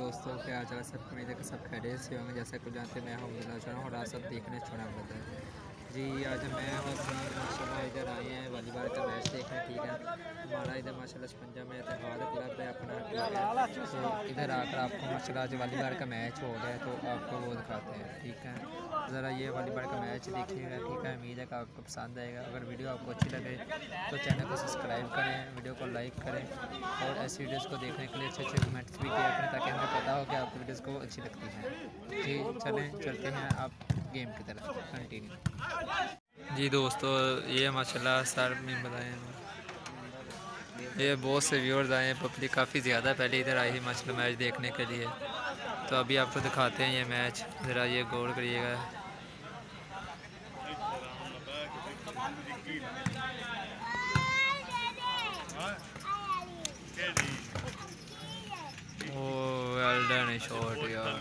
दोस्तों, क्या हाल चाल है? सब उम्मीद है कि सब खैरियत से होंगे। जैसा कुछ जानते हैं, मैं हूँ चाह और आज सब देखने छोड़ा बता है जी। आज मैं और माशाल्लाह इधर आए हैं वॉलीबॉल का मैच देखने। ठीक है, हमारा इधर माशाल्लाह 56 में इतिहाद क्लब है अपना। ठीक है, तो इधर आकर आपको माशाल्लाह आज वॉलीबॉल का मैच हो गया तो आपको वो दिखाते हैं। ठीक है, ज़रा ये वॉलीबॉल का मैच देखिएगा। ठीक है, उम्मीद है कि आपको पसंद आएगा। अगर वीडियो आपको अच्छी लगे तो चैनल को सब्सक्राइब करें, वीडियो को लाइक करें और ऐसी वीडियोज़ को देखने के लिए अच्छे अच्छे कमेंट्स भी किया करें ताकि हमें पता हो कि आपको वीडियोज़ को अच्छी लगती हैं। जी चलते हैं आप गेम की तरफ कंटिन्यू। जी दोस्तों, ये माशाल्लाह सर ने बताया ये बहुत से व्यूअर्स आए हैं, पब्लिक काफ़ी ज़्यादा पहले इधर आई है माशाल्लाह मैच देखने के लिए। तो अभी आपको दिखाते हैं ये मैच, ज़रा ये गौर करिएगा। ओह वेल डन शॉट यार।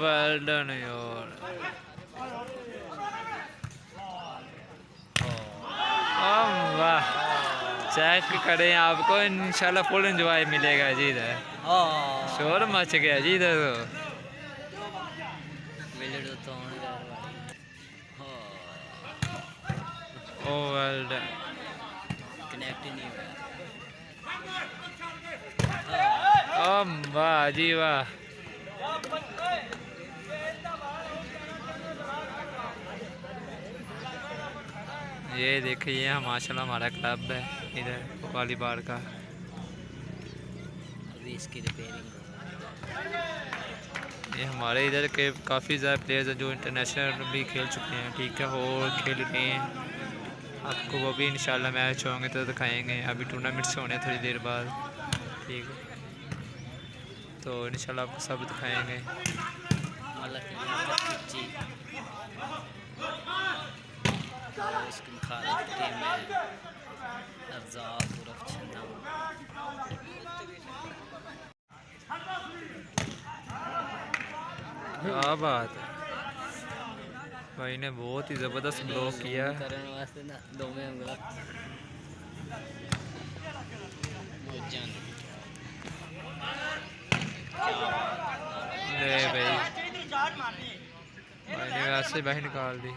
वेल डन यार। वाह, चेक करें, आपको इंशाल्लाह फुल एंजॉय मिलेगा जी। इधर शोर मच गया जी इधर तो। ओह वेल डन। कनेक्ट ही नहीं हुआ। वाह जी वाह। ये देखिए यहाँ माशाल्लाह हमारा क्लब है इधर वॉलीबॉल का। अभी इसकी रिपेयरिंग ये हमारे इधर के काफ़ी ज़्यादा प्लेयर्स हैं जो इंटरनेशनल भी खेल चुके हैं। ठीक है, और खेल रहे हैं। आपको वो भी इंशाल्लाह मैच होंगे तो दिखाएंगे। अभी टूर्नामेंट्स होने थोड़ी देर बाद। ठीक है, तो इंशाल्लाह आपको सब दिखाएंगे। क्या बात है, भाई ने बहुत ही ज़बरदस्त ब्लॉक किया। भाई ने वैसे बाहर निकाल दी।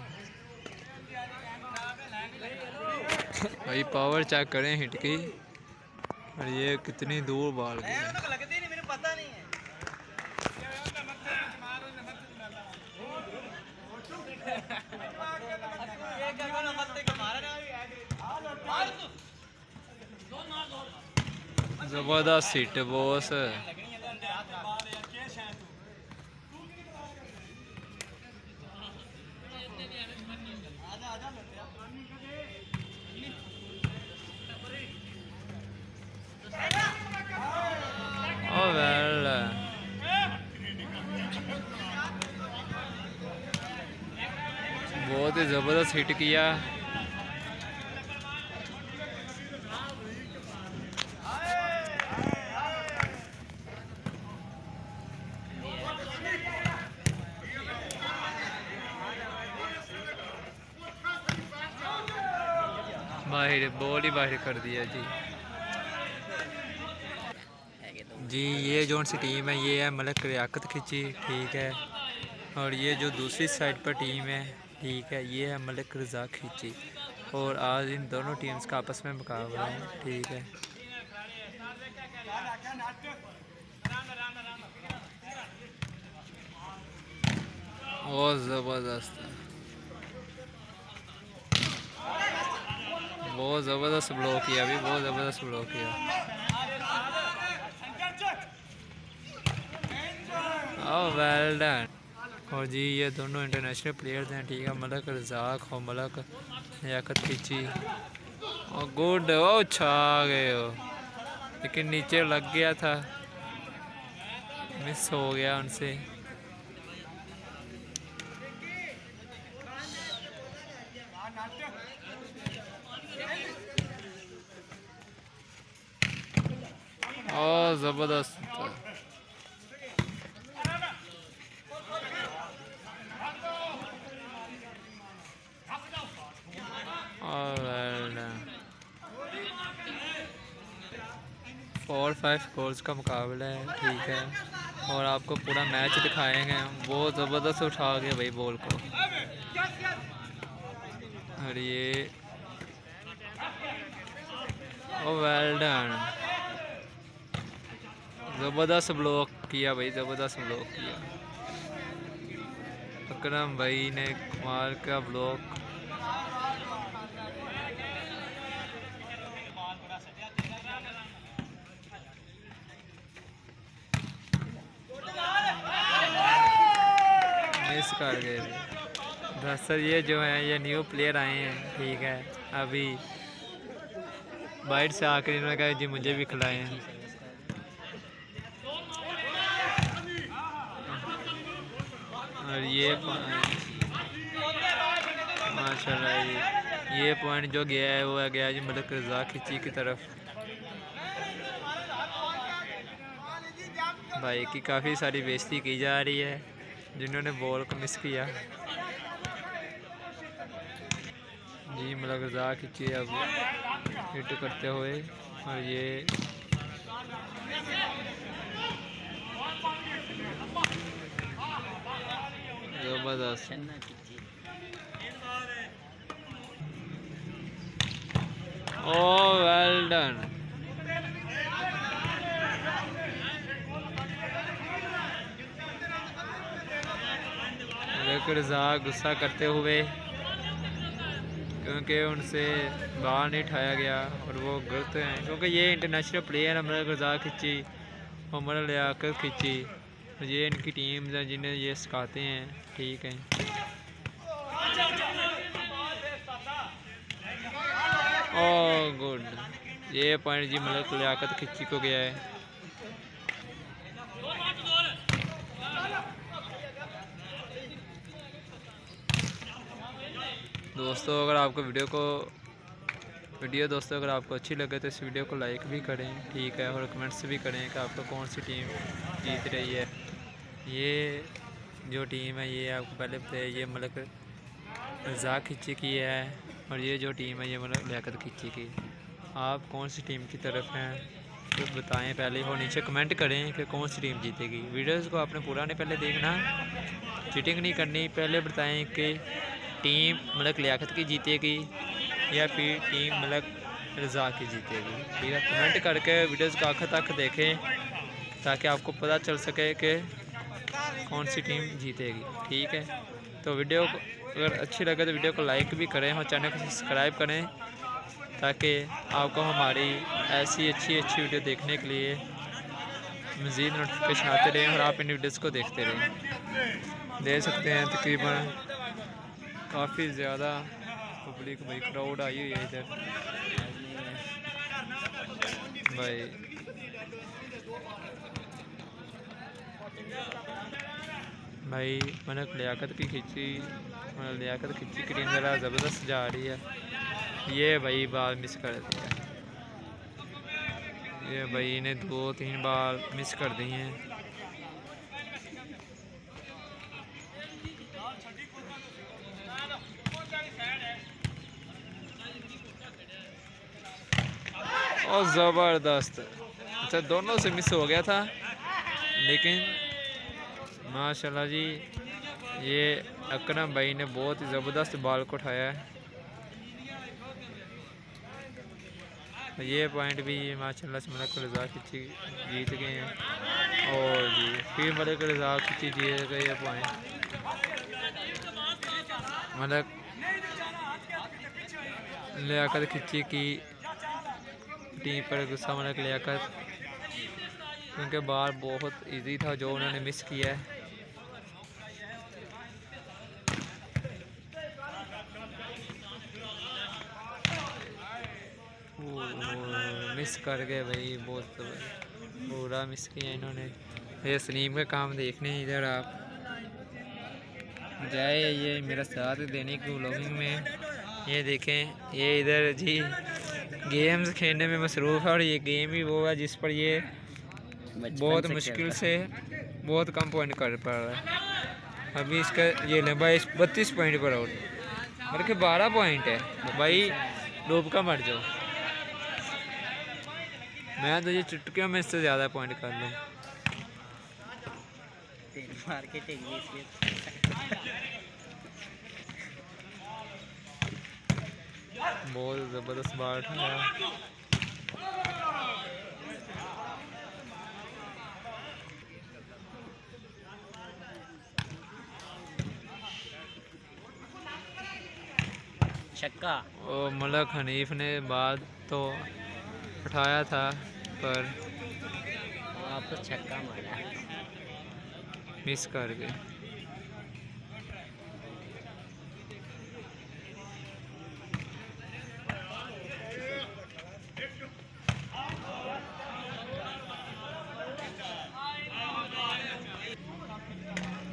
भाई पावर चेक करें हिट की, और ये कितनी दूर बाल गई है। जबरदस्त हिट बॉस। बहुत ही ज़बरदस्त हिट किया। बाहर बॉल ही बाहर कर दिया जी। जी ये जो सी टीम है ये है मलिक रियाकत खिची। ठीक है, और ये जो दूसरी साइड पर टीम है, ठीक है, ये है मलिक रज़ा खिची। और आज इन दोनों टीम्स का आपस में मुकाबला है। ठीक है, बहुत ज़बरदस्त, बहुत ज़बरदस्त ब्लॉक किया, अभी बहुत ज़बरदस्त ब्लॉक किया। Well done. और जी ये दोनों इंटरनेशनल प्लेयर्स हैं। ठीक है, मलिक रज़ाक और मलिक रियाकत खिची। और गुड, ओ छा गए हो, लेकिन नीचे लग गया था, मिस हो गया उनसे। और ज़बरदस्त। और 4-5 गोल्स का मुकाबला है, ठीक है। और आपको पूरा मैच दिखाएंगे। बहुत ज़बरदस्त उठा गया भाई बॉल को। और ये वेल डन, ज़बरदस्त ब्लॉक किया भाई, ज़बरदस्त ब्लॉक किया। अकरम भाई ने कमाल का ब्लॉक। मिस कर गए। दरअसल ये जो है ये न्यू प्लेयर आए हैं, ठीक है। अभी बाइट से आकर इन्होंने कहा जी मुझे भी खिलाएं। और ये माशाल्लाह ये पॉइंट जो गया है वो गया जी मलिक रज़ा खिची की तरफ। भाई की काफ़ी सारी बेइज्जती की जा रही है जिन्होंने बॉल को मिस किया। जी मलिक रज़ा खिची अब हिट करते हुए। और ये ज़बरदस्त। Oh well done. Malik Raza गुस्सा करते हुए क्योंकि उनसे बाहर नहीं उठाया गया और वो गलत हैं, क्योंकि ये इंटरनेशनल प्लेयर है। मलिक रज़ा खिची, उमर लियाकत खिची, ये इनकी टीम है जिन्हें ये सिखाते हैं, ठीक है। ओह गुड, ये पॉइंट जी मलिक लियाकत खिची को गया है। दोस्तों अगर आपको दोस्तों अगर आपको अच्छी लगे तो इस वीडियो को लाइक भी करें, ठीक है। और कमेंट्स भी करें कि आपको कौन सी टीम जीत रही है। ये जो टीम है ये आपको पहले बताया, ये मलिक रज़ा खिची की है। और ये जो टीम है ये मलिक लियाकत खिची की। आप कौन सी टीम की तरफ हैं तो बताएं पहले, और नीचे कमेंट करें कि कौन सी टीम जीतेगी। वीडियोज़ को आपने पूरा नहीं पहले देखना, चीटिंग नहीं करनी। पहले बताएं कि टीम मलिक लियाकत की जीतेगी या फिर टीम मलिक रज़ा की जीतेगी, ठीक है। कमेंट करके वीडियोज़ को आखिर तक देखें ताकि आपको पता चल सके कि कौन सी टीम जीतेगी, ठीक है। तो वीडियो को अगर अच्छी लगे तो वीडियो को लाइक भी करें और चैनल को सब्सक्राइब करें ताकि आपको हमारी ऐसी अच्छी वीडियो देखने के लिए मज़ीद नोटिफिकेशन आते रहें और आप इन वीडियोज़ को देखते रहें। देख सकते हैं तकरीबन काफ़ी ज़्यादा पब्लिक भाई क्राउड आई हुई है इधर भाई। मलिक लियाकत की टीम ज़रा ज़बरदस्त जा रही है। ये भाई बाल मिस कर दिया, ये भाई ने 2-3 बाल मिस कर दी हैं। और ज़बरदस्त, अच्छा दोनों से मिस हो गया था लेकिन माशाल्लाह जी ये अकरम भाई ने बहुत ही ज़बरदस्त बॉल को उठाया है। ये पॉइंट भी माशाल्लाह से मलिक रज़ा खिची जीत गए हैं। और जी फिर मलिक रज़ा खिची जीत गए ये पॉइंट। मलिक लियाकत खिची की टीम पर गुस्सा मलिक लियाकत, क्योंकि बार बहुत इजी था जो उन्होंने मिस किया है। मिस कर गए भाई, बहुत पूरा मिस किया इन्होंने। ये सलीम का काम देखने इधर आप जाए, ये मेरा साथ देने की व्लॉगिंग में। ये देखें ये इधर जी गेम्स खेलने में मसरूफ़ है और ये गेम ही वो है जिस पर ये बहुत मुश्किल से बहुत कम पॉइंट कर पा रहा है। अभी इसका ये ले भाई 32 पॉइंट पर आउट, मतलब कि 12 पॉइंट है भाई। डूब का मर जाओ, मैं तो ये चुटकियों में इससे ज़्यादा पॉइंट कर लूँ। मार के टेक बहुत ज़बरदस्त बार उठाया। छक्का। और मलक हनीफ ने बाद तो उठाया था पर वापस छक्का मारा, मिस कर गए।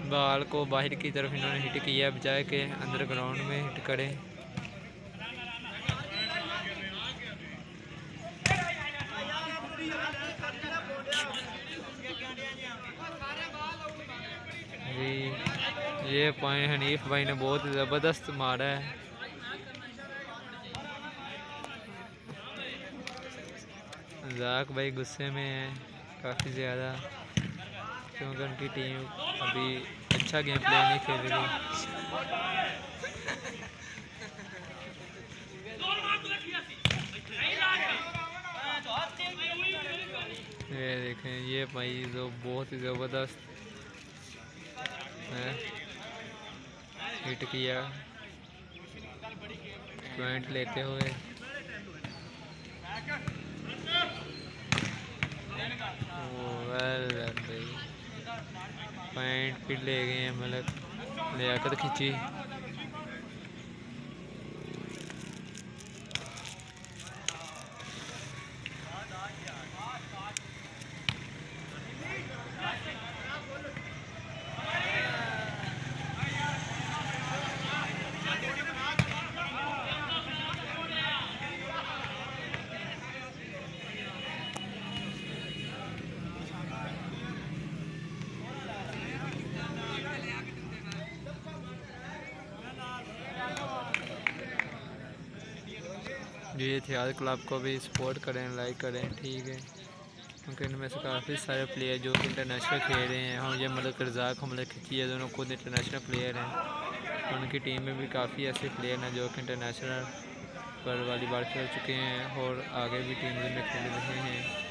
बॉल को बाहर की तरफ इन्होंने हिट किया बजाय के अंदर ग्राउंड में हिट करें। जी ये पॉइंट हनीफ भाई ने बहुत ज़बरदस्त मारा है। जाक भाई गुस्से में है काफ़ी ज़्यादा, क्योंकि उनकी टीम अभी अच्छा गेम प्ले नहीं खेल रही। ये देखें, ये भाई जो बहुत ही ज़बरदस्त है हिट किया पॉइंट लेते हुए। वेल भाई पॉइंट फिर ले गए हैं, मतलब लियाकत खींची। ये इतिहाद क्लब को भी सपोर्ट करें, लाइक करें, ठीक है, क्योंकि इनमें से काफ़ी सारे प्लेयर जो कि इंटरनेशनल खेल रहे हैं। हम ये मलिक रज़ाक हमले खिची है, दोनों खुद इंटरनेशनल प्लेयर हैं। उनकी टीम में भी काफ़ी ऐसे प्लेयर हैं जो कि इंटरनेशनल पर वॉलीबॉल खेल चुके हैं और आगे भी टीम में खेल रहे हैं।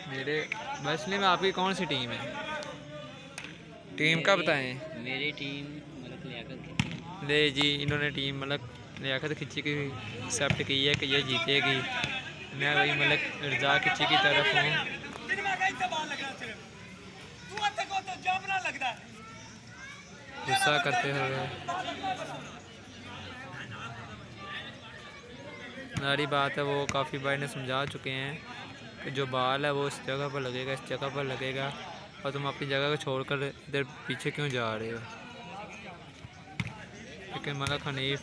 मेरे मसले में आपकी कौन सी टीम है? टीम का बताएं। मेरी टीम मतलब लियाकत खिची। ले जी, इन्होंने टीम मतलब लियाकत खिची की एक्सेप्ट की है कि ये जीतेगी। मैं वही मतलब रज़ा खिची की तरफ हूँ। गुस्सा करते हुए सारी बात है, वो काफ़ी बार ने समझा चुके हैं कि जो बॉल है वो इस जगह पर लगेगा, इस जगह पर लगेगा, और तुम अपनी जगह को छोड़कर इधर पीछे क्यों जा रहे हो। लेकिन मलिक हनीफ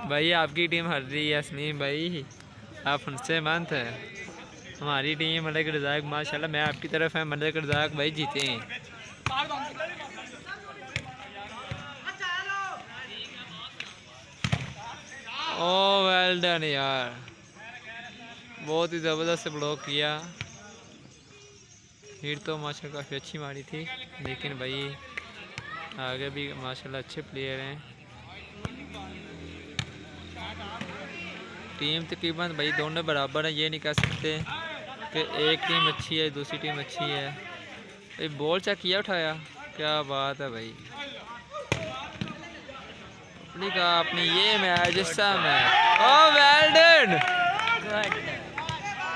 भाई आपकी टीम हार रही है असलीम भाई, आप उनसे मंत है। हमारी टीम मलिक रज़ाक माशाल्लाह, मैं आपकी तरफ है, मलिक रज़ाक भाई जीते हैं। ओ वेल डन यार, बहुत ही ज़बरदस्त ब्लॉक किया। हिट तो माशाल्लाह काफ़ी अच्छी मारी थी, लेकिन भाई आगे भी माशाल्लाह अच्छे प्लेयर हैं। टीम तकरीबन भाई दोनों बराबर है, ये नहीं कह सकते कि एक टीम अच्छी है दूसरी टीम अच्छी है। भाई बॉल चेक किया, उठाया, क्या बात है भाई। अपनी कहा अपनी ये मैच जिसका मैच। ओ वेल डन,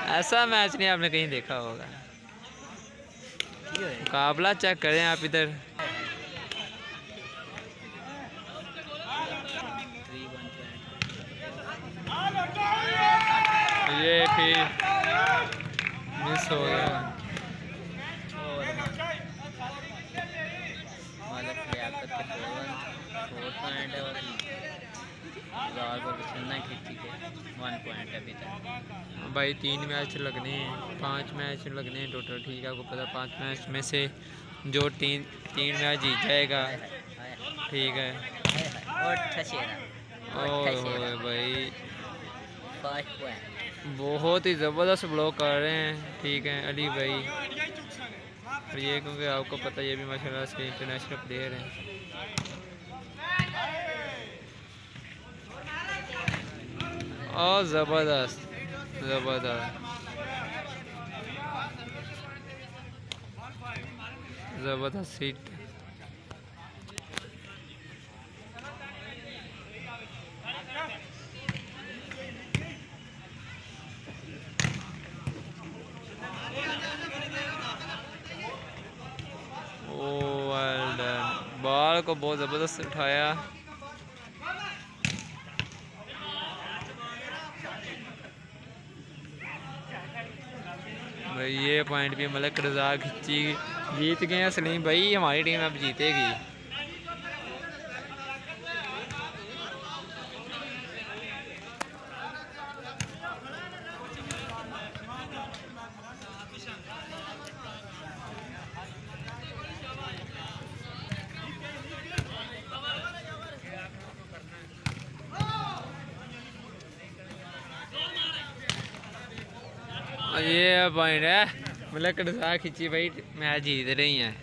ऐसा मैच नहीं आपने कहीं देखा होगा। मुकाबला चेक करें आप इधर। ये फिर मिस हो गया। भाई 3 मैच लगने हैं, 5 मैच लगने हैं टोटल, ठीक है। आपको पता 5 मैच में से जो तीन मैच जीत जाएगा, ठीक है। ओह भाई बहुत ही ज़बरदस्त ब्लॉक कर रहे हैं, ठीक है अली भाई। और ये क्योंकि आपको पता है ये भी माशाल्लाह से इंटरनेशनल प्लेयर हैं। और ज़बरदस्त हिट। बॉल को बहुत ज़बरदस्त उठाया। भाई ये पॉइंट भी मलिक रज़ा खिंची, जीत गए हैं सलीम भाई, हमारी टीम अब जीतेगी। ये पॉइंट है मतलब रज़ा खिंची भाई, मैच जीत रही हैं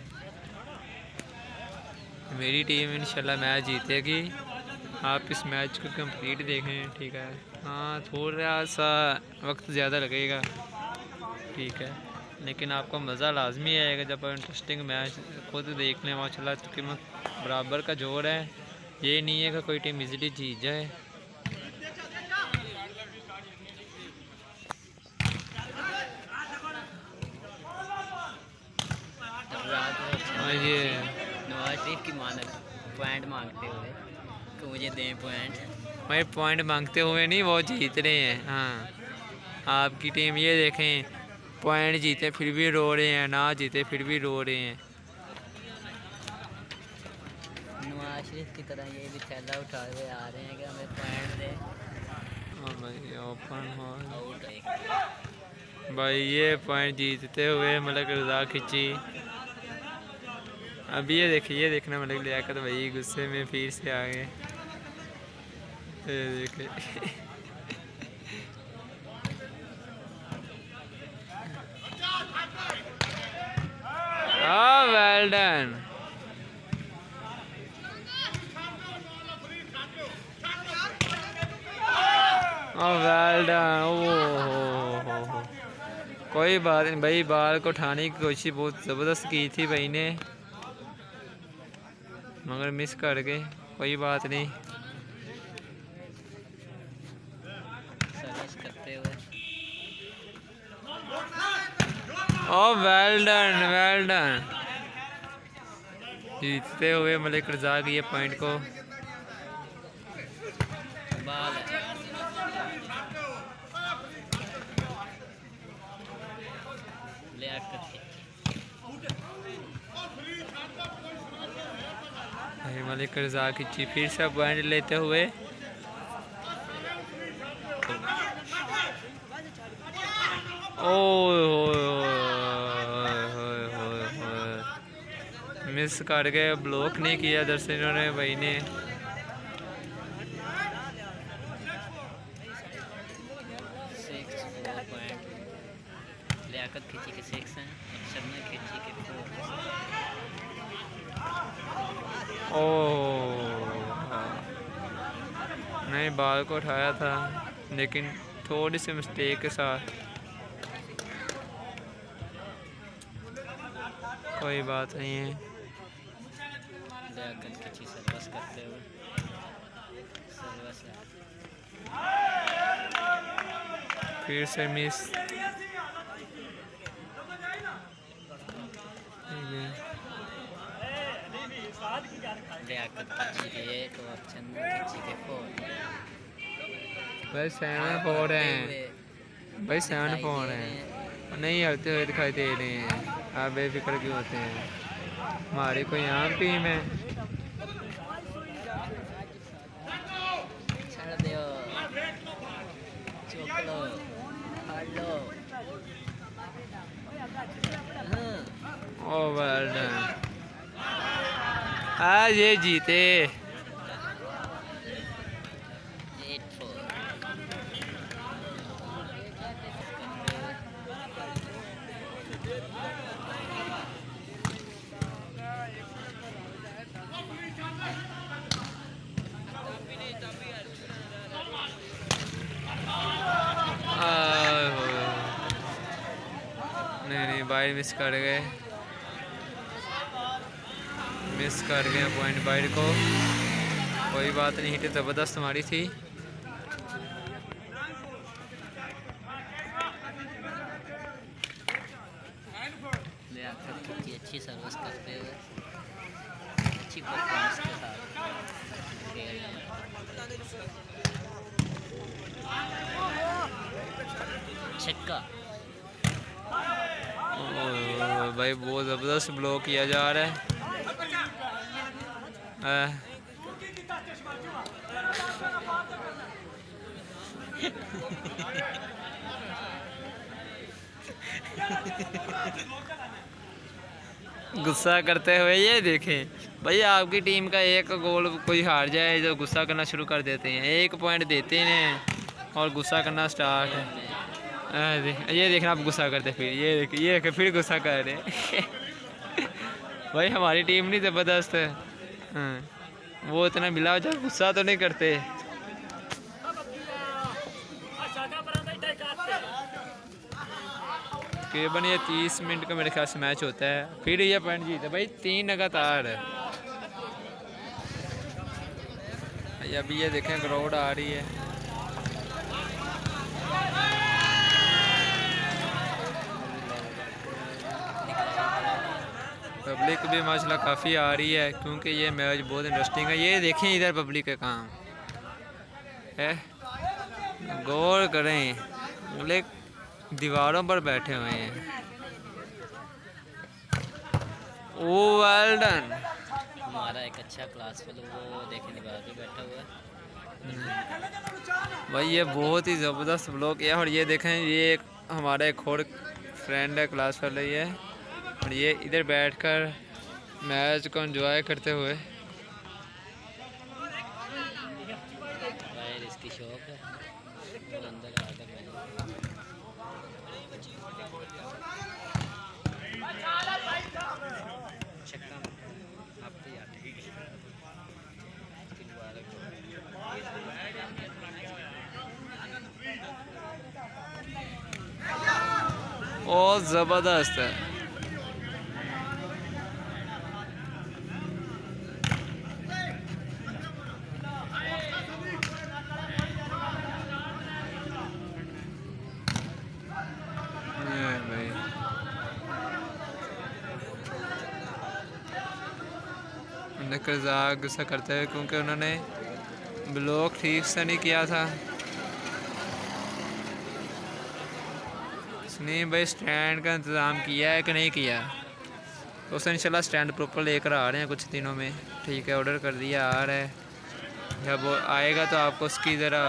मेरी टीम, इंशाल्लाह मैच जीतेगी। आप इस मैच को कंप्लीट देखें, ठीक है। हाँ थोड़ा सा वक्त ज़्यादा लगेगा, ठीक है, लेकिन आपको मज़ा लाजमी आएगा जब इंटरेस्टिंग मैच खुद देख लें। माशाल्लाह तकरीबन बराबर का जोड़ है, ये नहीं है कि कोई टीम इजीली जीत जाए। ये नवाज शरीफ की मानक पॉइंट मांगते हुए कि मुझे दें पॉइंट। भाई पॉइंट मांगते हुए नहीं, वो जीत रहे हैं। हाँ आपकी टीम ये देखें, पॉइंट जीते फिर भी रो रहे हैं, ना जीते फिर भी रो रहे हैं। नवाज शरीफ की तरह ये भी थैला उठा हुए आ रहे हैं कि हमें पॉइंट दें। हाँ भाई ओपन हो भाई, ये पॉइंट जीतते हुए मलिक रज़ा खिंची। अभी ये देखना मलिक लियाकत भाई गुस्से में फिर से आ गए। ये देखे well done. Well done. Oh कोई बात नहीं भाई, बाल को उठाने की कोशिश बहुत ज़बरदस्त की थी भाई ने, मगर मिस कर गए। कोई बात नहीं। सर्विस करते हुए वेल डन जीतते हुए मलिक रज़ा की ये पॉइंट को। बाल मलिक रज़ा खिंची, फिर से पॉइंट लेते हुए। मिस कर गए, ब्लॉक नहीं किया दरअसल इन्होंने भाई ने। लियाकत खिंची के 6 हैं, शर्मा खिंची के 4। नहीं बाल को उठाया था लेकिन थोड़ी सी मिस्टेक के साथ। कोई बात नहीं है। लियाकत खिंची सर्विस करते हुए सर्विस फिर से मिस। लियाकत की 8 और चंद की 4 भाई 7-4 हैं भाई, 7-4 हैं। नहीं हलते हुए दिखाई दे रहे हैं। आप बेफिक्र क्यों होते हैं? हमारी कोई आम टीम है। छड़ दियो चोकलो हालो ओ वेल डन, आज ये जीते। 8-4 नहीं बाइट मिस कर गए, पॉइंट बाइट को। कोई बात नहीं, हिट ज़बरदस्त हमारी थी। लियाकत की अच्छी सर्विस करते हुए अच्छी परफॉर्मेंस के साथ खेल रहे हैं। छक्का भाई बहुत ज़बरदस्त ब्लॉक किया जा रहा है। गुस्सा करते हुए ये देखें भाई, आपकी टीम का एक गोल कोई हार जाए जो गुस्सा करना शुरू कर देते हैं। 1 पॉइंट देते हैं और गुस्सा करना स्टार्ट है। ये देखना, आप गुस्सा करते फिर ये फिर गुस्सा कर रहे हैं। भाई हमारी टीम नहीं ज़बरदस्त है। वो इतना मिला जब गुस्सा तो नहीं करते। तकरीबन ये 30 मिनट का मेरे ख्याल से मैच होता है। फिर ये पॉइंट जीते भाई, 3 लगातार है। अभी ये देखें क्राउड आ रही है। पब्लिक भी माशाल्लाह काफ़ी आ रही है क्योंकि ये मैच बहुत इंटरेस्टिंग है। ये देखें इधर पब्लिक का काम है, गौर करें, पब्लिक दीवारों पर बैठे हुए हैं। ओ वेल डन। हमारा एक अच्छा क्लास फेलो वो देखने दीवार पे बैठा हुआ है। भाई ये बहुत ही ज़बरदस्त ब्लॉक है। और ये देखें, ये एक हमारा एक और फ्रेंड है, क्लास फेलो ही है, और ये इधर बैठकर मैच को एंजॉय करते हुए। बाहर इसकी शॉप है, वो अंदर आकर छक्का आप तो याद है इसकी मुबारक ओ ज़बरदस्त है। गुस्सा करते हैं क्योंकि उन्होंने ब्लॉक ठीक से नहीं किया था। उसने भाई स्टैंड का इंतज़ाम किया है कि नहीं किया, तो उसे इंशाल्लाह स्टैंड प्रॉपर लेकर आ रहे हैं कुछ दिनों में। ठीक है, ऑर्डर कर दिया, आ रहा है। जब वो आएगा तो आपको उसकी ज़रा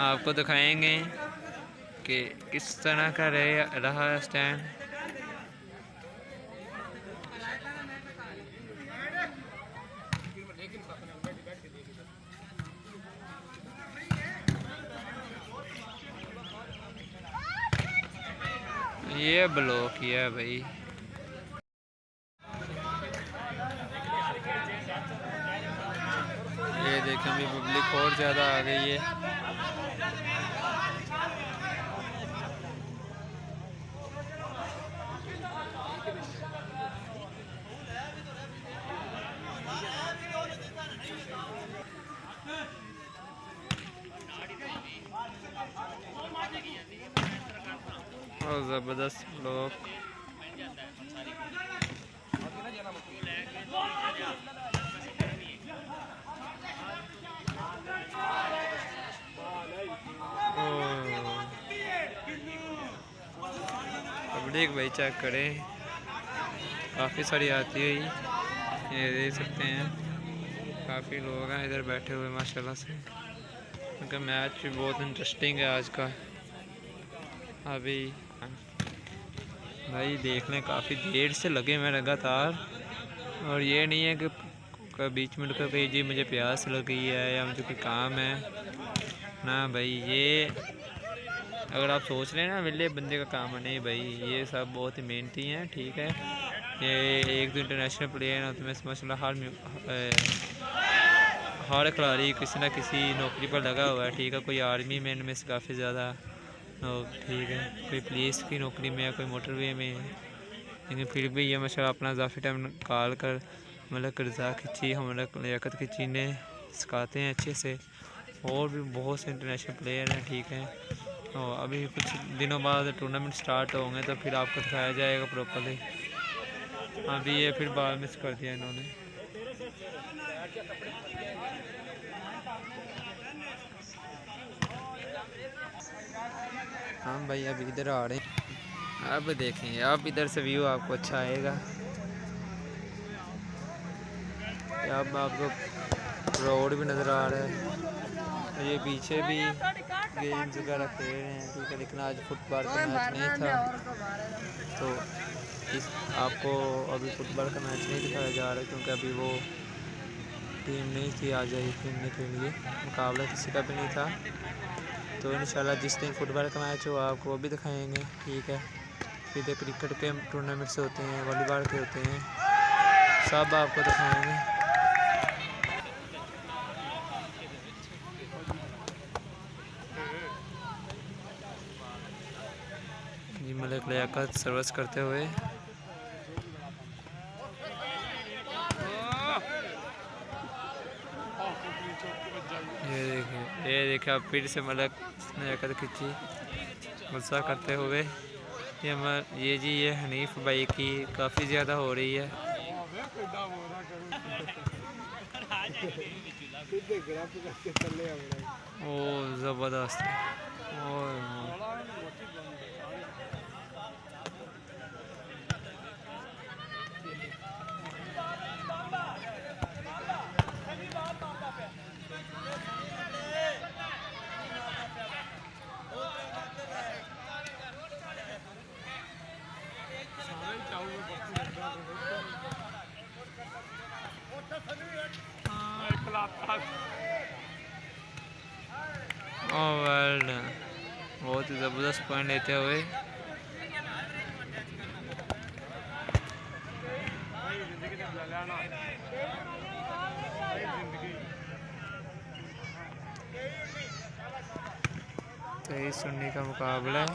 आपको दिखाएंगे कि किस तरह का रहा स्टैंड। ये ब्लॉक किया है भाई। ये देखें भी पब्लिक और ज़्यादा आ गई है। और ज़बरदस्त ब्लॉक। पब्लिक भाई चेक करें, काफ़ी सारी आती है, ये देख सकते हैं। काफ़ी लोग हैं इधर बैठे हुए माशाल्लाह से, क्योंकि मैच भी बहुत इंटरेस्टिंग है आज का। अभी भाई देखने काफ़ी देर से लगे मैं लगातार, और ये नहीं है कि बीच में कभी जी मुझे प्यास लगी है या मुझे कोई काम है ना भाई। ये अगर आप सोच रहे हैं ना विले बंदे का काम है, नहीं भाई, ये सब बहुत ही मेहनती हैं, ठीक है। ये एक दो इंटरनेशनल प्लेयर हैं, तो मैं माशाल्लाह हर खिलाड़ी किसी ना किसी नौकरी पर लगा हुआ है, ठीक है। कोई आर्मी में इनमें से काफ़ी ज़्यादा, ठीक है, कोई पुलिस की नौकरी में है, कोई मोटरवे में है, लेकिन फिर भी ये माशाल्लाह अपना इजाफी टाइम निकाल कर मतलब रज़ा खिची, हम लियाकत खिची ने सिखाते हैं अच्छे से। और भी बहुत से इंटरनेशनल प्लेयर हैं, ठीक है। और अभी कुछ दिनों बाद टूर्नामेंट स्टार्ट होंगे तो फिर आपको दिखाया जाएगा प्रॉपर्ली। अभी ये फिर बाल मिस कर दिया इन्होंने। हाँ भाई अब इधर आ रहे हैं, अब देखेंगे, अब इधर से व्यू आपको अच्छा आएगा। अब आपको रोड भी नज़र आ रहा है, ये पीछे भी गेम्स वगैरह खेल रहे हैं, ठीक है। लेकिन आज फुटबॉल का मैच नहीं था, तो इस आपको अभी फुटबॉल का मैच नहीं दिखाया जा रहा, क्योंकि अभी वो टीम नहीं थी आ जाए खेलने के लिए, मुकाबला किसी का भी नहीं था। तो इंशाल्लाह जिस दिन फुटबॉल का मैच हो आपको वो भी दिखाएंगे, ठीक है। फिर क्रिकेट के टूर्नामेंट्स होते हैं, वॉलीबॉल के होते हैं, सब आपको दिखाएंगे। जी मलिक लियाकत सर्विस करते हुए, ये देखिए आप फिर से मलिक लियाकत खिंची गुस्सा करते हुए। ये जी ये हनीफ भाई की काफ़ी ज़्यादा हो रही है। ओ ज़बरदस्त, बहुत ही ज़बरदस्त पॉइंट लेते हुए। तेईस सुन्नी का मुकाबला है।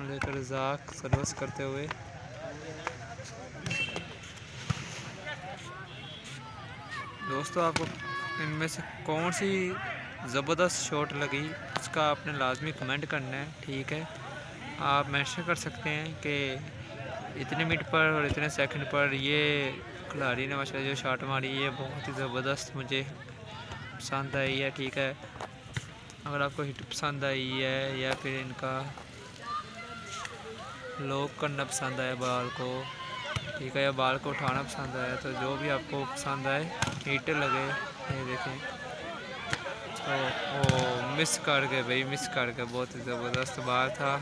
लेकर रज़ाक सर्विस करते हुए, दोस्तों आपको इनमें से कौन सी ज़बरदस्त शॉट लगी उसका आपने लाजमी कमेंट करना है, ठीक है। आप मेंशन कर सकते हैं कि इतने मिनट पर और इतने सेकंड पर ये खिलाड़ी ने माशाल्लाह जो शॉट मारी ये बहुत ही ज़बरदस्त मुझे पसंद आई है, ठीक है। अगर आपको हिट पसंद आई है या फिर इनका लॉक करना पसंद आया बाल को, ठीक है, या बाल को उठाना पसंद आया, तो जो भी आपको पसंद आए हीटर लगे, ये देखें। तो मिस कर गए भाई, मिस कर गए, बहुत ही ज़बरदस्त बार था।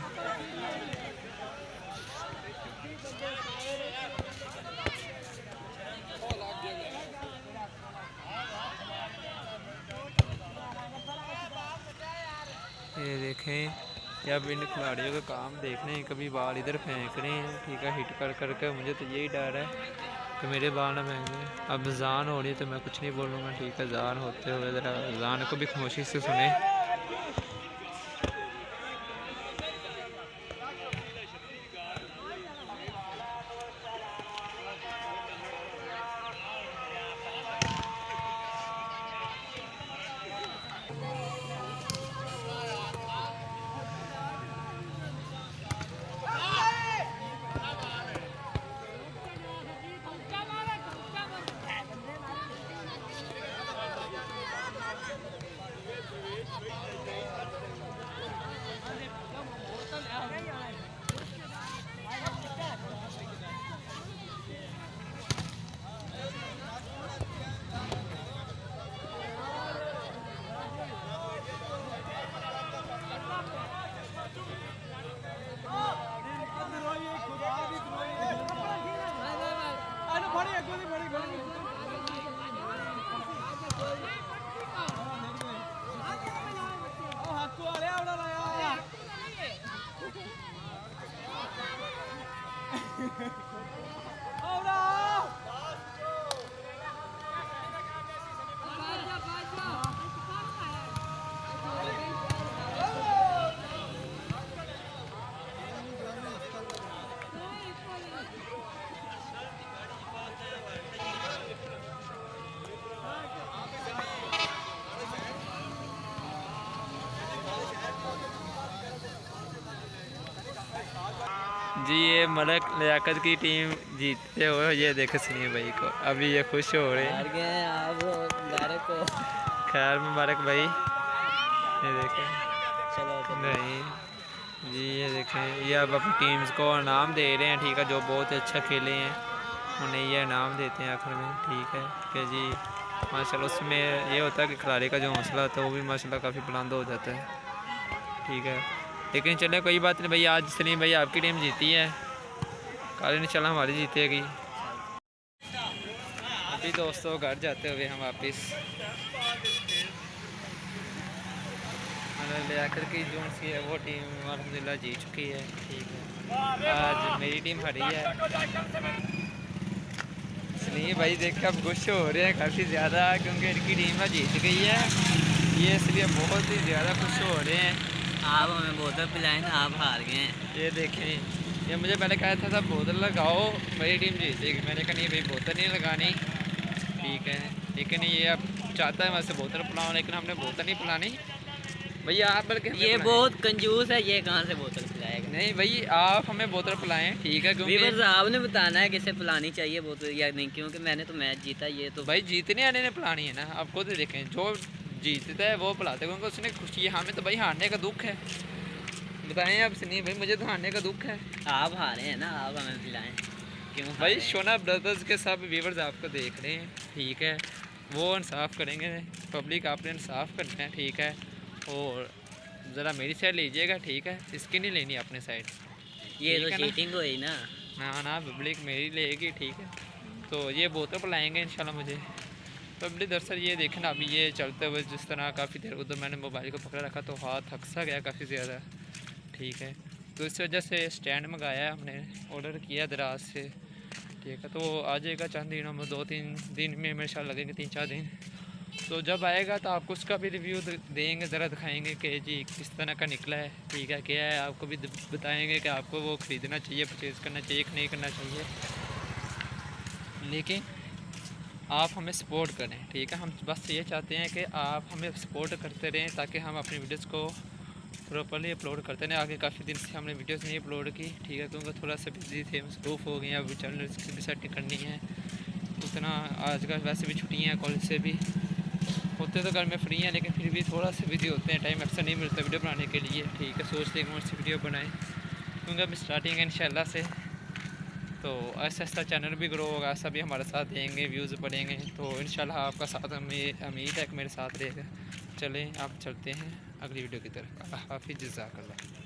ये देखें, या अब इन खिलाड़ियों का काम देख रहे हैं, कभी बाल इधर फेंक रहे हैं, ठीक है, हिट कर करके। मुझे तो यही डर है कि मेरे बाल ना महंगे। अब जान हो रही है तो मैं कुछ नहीं बोलूँगा, ठीक है। जान होते हुए ज़रा जान को भी खामोशी से सुने। जी ये मलक लियाकत की टीम जीतते हुए ये देखे सलीम भाई को, अभी ये खुश हो रहे हैं। खैर मुबारक भाई, ये देखें। चलो नहीं जी ये देखें, ये अब अपनी टीम्स को इनाम दे रहे हैं, ठीक है, जो बहुत अच्छा खेले हैं उन्हें ये इनाम देते हैं आखिर में, ठीक है कि जी माशाल्लाह। उसमें ये होता है कि खिलाड़ी का जो हौसला होता है वो भी माशाल्लाह काफ़ी बुलंद हो जाता है, ठीक है। लेकिन चले कोई बात नहीं भाई, आज सलीम भाई आपकी टीम जीती है, कल इंशाल्लाह हमारी जीतेगी। अभी दोस्तों घर जाते हुए हम वापस लियाकत की जो सी है वो टीम अल्हम्दुलिल्लाह जीत चुकी है, ठीक है। आज मेरी टीम हारी है। सलीम भाई देख के अब खुश हो रहे हैं काफ़ी ज़्यादा, क्योंकि इनकी टीम जीत गई है, ये इसलिए बहुत ही ज़्यादा खुश हो रहे हैं। आप हमें बोतल पिलाएं, आप हार गए हैं। ये देखें, ये मुझे पहले कहा था सब बोतल लगाओ मेरी टीम जीतेगी, मैंने कहा नहीं भाई बोतल नहीं लगानी, ठीक है। लेकिन ये अब चाहता है मैं से बोतल पिलाऊँ, लेकिन हमने बोतल नहीं पिलानी भैया, आप बल्कि ये बहुत कंजूस है, ये कहाँ से बोतल पिलाएगा। नहीं भाई आप हमें बोतल पिलाएं, ठीक है, क्योंकि आपने बताना है किसे पिलानी चाहिए बोतल या नहीं, क्योंकि मैंने तो मैच जीता, ये तो भाई जीतने वाले ने पिलानी है ना, आप खुद देखें, जो जीतता है वो पिलाते हैं, क्योंकि उसने खुशी है, हमें तो भाई हारने का दुख है। बताएं आप सुनिए भाई, मुझे तो हारने का दुख है। आप हारे हैं ना, आप हमें पिलाएं। क्यों भाई शोना ब्रदर्स के सब व्यूवर्स आपको देख रहे हैं, ठीक है, वो इंसाफ करेंगे, पब्लिक आपने इंसाफ करना है, ठीक है। और ज़रा मेरी साइड लीजिएगा, ठीक है, इसकी नहीं लेनी अपने साइड, ये तो चीटिंग हुई ना। ना पब्लिक मेरी लेगी, ठीक है। तो ये बोतल पिलाएंगे इंशाल्लाह मुझे पब्लिक। दरअसल ये देखें ना, अभी ये चलते हुए जिस तरह काफ़ी देर उधर मैंने मोबाइल को पकड़ा रखा तो हाथ थक सा गया काफ़ी ज़्यादा, ठीक है। तो इस वजह से स्टैंड मंगाया है हमने, ऑर्डर किया दराज से, ठीक है। तो आ जाएगा चंद दिनों में, 2-3 दिन में मेरे ख्याल लगेंगे, 3-4 दिन। तो जब आएगा तो आपको उसका भी रिव्यू देंगे, ज़रा दिखाएंगे कि जी किस तरह का निकला है, ठीक है, क्या है, आपको भी बताएंगे कि आपको वो ख़रीदना चाहिए, परचेज़ करना चाहिए कि नहीं करना चाहिए। लेकिन आप हमें सपोर्ट करें, ठीक है। हम बस ये चाहते हैं कि आप हमें सपोर्ट करते रहें, ताकि हम अपनी वीडियोस को प्रॉपर्ली अपलोड करते रहें। आगे काफ़ी दिन से हमने वीडियोस नहीं अपलोड की, ठीक है, क्योंकि थोड़ा सा बिजी थे, मसरूफ़ हो गए, अभी चैनल की भी सेटिंग करनी है उतना। आजकल वैसे भी छुट्टियाँ हैं कॉलेज से भी, होते तो घर में फ्री हैं, लेकिन फिर भी थोड़ा सा बिजी होते हैं, टाइम अक्सर नहीं मिलता वीडियो बनाने के लिए, ठीक है। सोचते हैं कि वीडियो बनाएँ, क्योंकि अभी स्टार्टिंग है इंशाल्लाह से, तो ऐसा ऐसा चैनल भी ग्रो होगा, सभी हमारे साथ देंगे, व्यूज़ बढ़ेंगे, तो इंशाल्लाह आपका साथ हमें उम्मीद है कि मेरे साथ रहेगा। चलें आप चलते हैं अगली वीडियो की तरफ। हाफिज़, जज़ाकल्लाह।